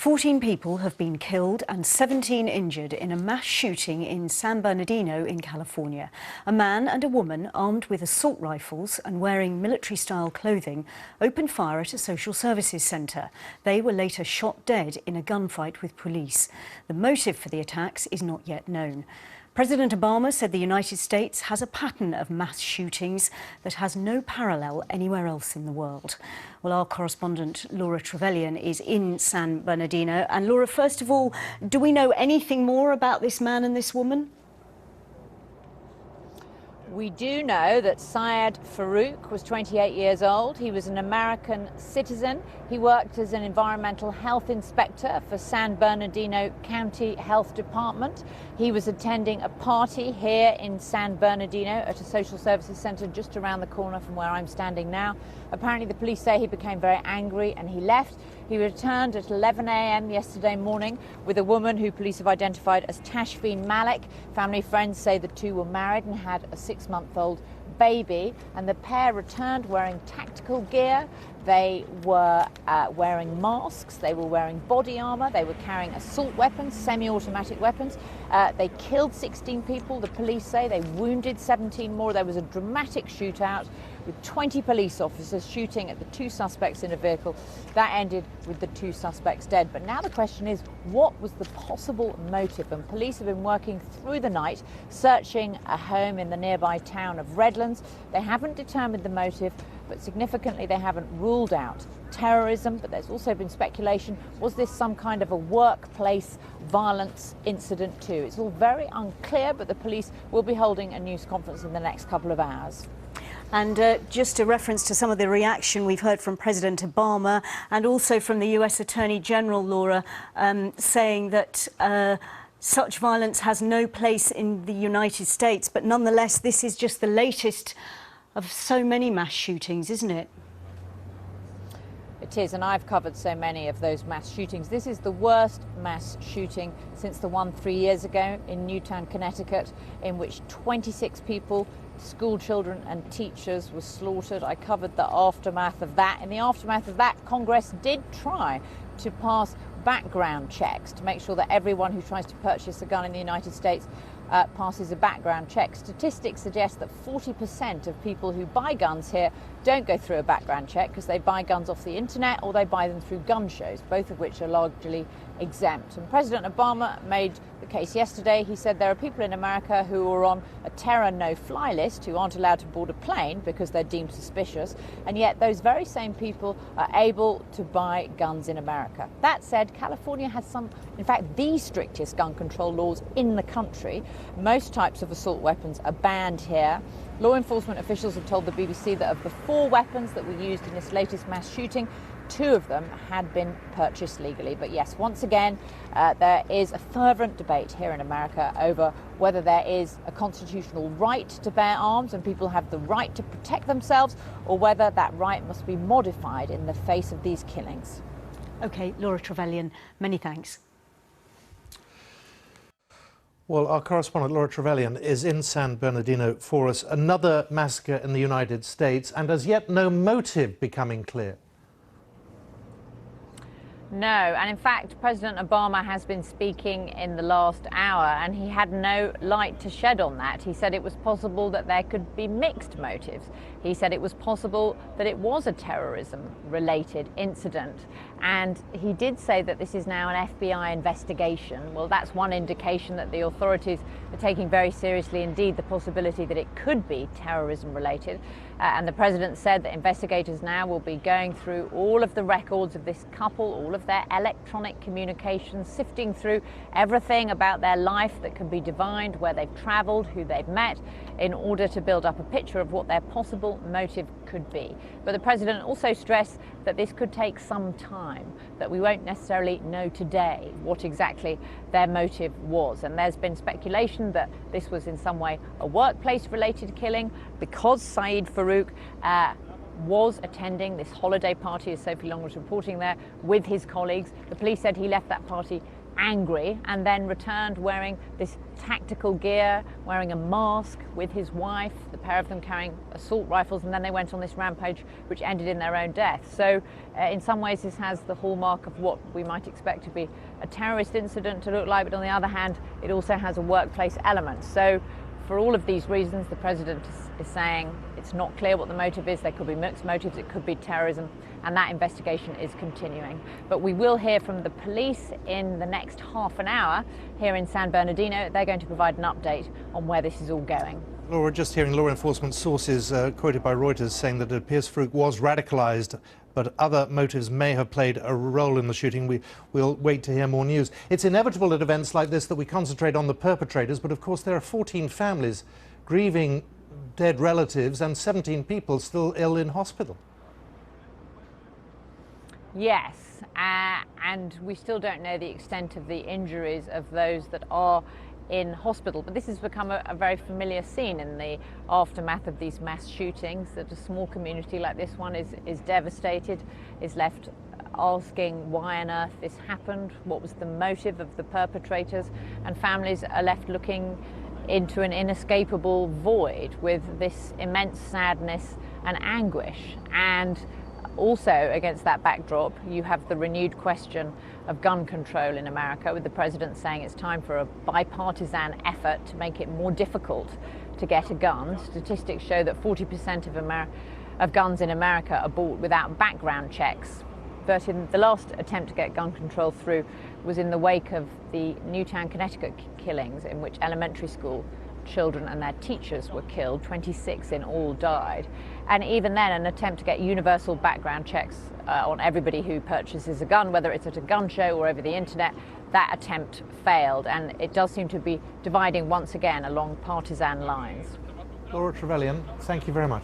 14 people have been killed and 17 injured in a mass shooting in San Bernardino in California. A man and a woman armed with assault rifles and wearing military-style clothing opened fire at a social services centre. They were later shot dead in a gunfight with police. The motive for the attacks is not yet known. President Obama said the United States has a pattern of mass shootings that has no parallel anywhere else in the world. Well, our correspondent Laura Trevelyan is in San Bernardino. And Laura, first of all, do we know anything more about this man and this woman? We do know that Syed Farouk was 28 years old. He was an American citizen. He worked as an environmental health inspector for San Bernardino County Health Department. He was attending a party here in San Bernardino at a social services centre just around the corner from where I'm standing now. Apparently the police say he became very angry and he left. He returned at 11 a.m. yesterday morning with a woman who police have identified as Tashfeen Malik. Family friends say the two were married and had a 6-month-old baby, and the pair returned wearing tactical gear. They were wearing masks, they were wearing body armour, they were carrying assault weapons, semi-automatic weapons. They killed 16 people, the police say. They wounded 17 more. There was a dramatic shootout with 20 police officers shooting at the two suspects in a vehicle. That ended with the two suspects dead. But now the question is, what was the possible motive? And police have been working through the night, searching a home in the nearby town of Redlands. They haven't determined the motive, but significantly they haven't ruled out terrorism. But there's also been speculation, was this some kind of a workplace violence incident too? It's all very unclear, but the police will be holding a news conference in the next couple of hours. And just a reference to some of the reaction we've heard from President Obama and also from the US Attorney General, Laura, saying that such violence has no place in the United States. But nonetheless, this is just the latest of so many mass shootings, isn't it? It is, and I've covered so many of those mass shootings. This is the worst mass shooting since the one 3 years ago in Newtown, Connecticut, in which 26 people, school children and teachers, were slaughtered. I covered the aftermath of that. In the aftermath of that, Congress did try to pass background checks to make sure that everyone who tries to purchase a gun in the United States passes a background check. Statistics suggest that 40% of people who buy guns here don't go through a background check because they buy guns off the internet or they buy them through gun shows, both of which are largely exempt. And President Obama made the case yesterday. He said there are people in America who are on a terror no-fly list who aren't allowed to board a plane because they're deemed suspicious, and yet those very same people are able to buy guns in America. That said, California has some, in fact, the strictest gun control laws in the country. Most types of assault weapons are banned here. Law enforcement officials have told the BBC that of the 4 weapons that were used in this latest mass shooting, 2 of them had been purchased legally. But yes, once again, there is a fervent debate here in America over whether there is a constitutional right to bear arms and people have the right to protect themselves, or whether that right must be modified in the face of these killings. OK, Laura Trevelyan, many thanks. Well, our correspondent Laura Trevelyan is in San Bernardino for us. Another massacre in the United States, and as yet no motive becoming clear. No, and in fact, President Obama has been speaking in the last hour and he had no light to shed on that. He said it was possible that there could be mixed motives. He said it was possible that it was a terrorism-related incident. And he did say that this is now an FBI investigation. Well, that's one indication that the authorities are taking very seriously indeed the possibility that it could be terrorism-related. And the president said that investigators now will be going through all of the records of this couple, all of their electronic communications, sifting through everything about their life that can be divined, where they've travelled, who they've met, in order to build up a picture of what their possible motive could be. But the president also stressed that this could take some time, that we won't necessarily know today what exactly their motive was. And there's been speculation that this was in some way a workplace-related killing because Syed Farouk was attending this holiday party, as Sophie Long was reporting there, with his colleagues. The police said he left that party angry, and then returned wearing this tactical gear, wearing a mask with his wife, the pair of them carrying assault rifles, and then they went on this rampage which ended in their own death. So in some ways this has the hallmark of what we might expect to be a terrorist incident to look like, but on the other hand it also has a workplace element. So for all of these reasons, the president is saying it's not clear what the motive is. There could be mixed motives, it could be terrorism, and that investigation is continuing. But we will hear from the police in the next half an hour here in San Bernardino. They're going to provide an update on where this is all going. Laura, just hearing law enforcement sources quoted by Reuters saying that it appears Farouk was radicalised, but other motives may have played a role in the shooting. We'll wait to hear more news. It's inevitable at events like this that we concentrate on the perpetrators, but of course there are 14 families grieving dead relatives and 17 people still ill in hospital. Yes, and we still don't know the extent of the injuries of those that are in hospital. But this has become a very familiar scene in the aftermath of these mass shootings, that a small community like this one is devastated, is left asking why on earth this happened, what was the motive of the perpetrators, and families are left looking into an inescapable void with this immense sadness and anguish. And also, against that backdrop, you have the renewed question of gun control in America, with the president saying it's time for a bipartisan effort to make it more difficult to get a gun. Statistics show that 40% of guns in America are bought without background checks. But in the last attempt to get gun control through was in the wake of the Newtown, Connecticut killings, in which elementary school children and their teachers were killed. 26 in all died. And even then, an attempt to get universal background checks on everybody who purchases a gun, whether it's at a gun show or over the internet, that attempt failed. And it does seem to be dividing once again along partisan lines. Laura Trevelyan, thank you very much.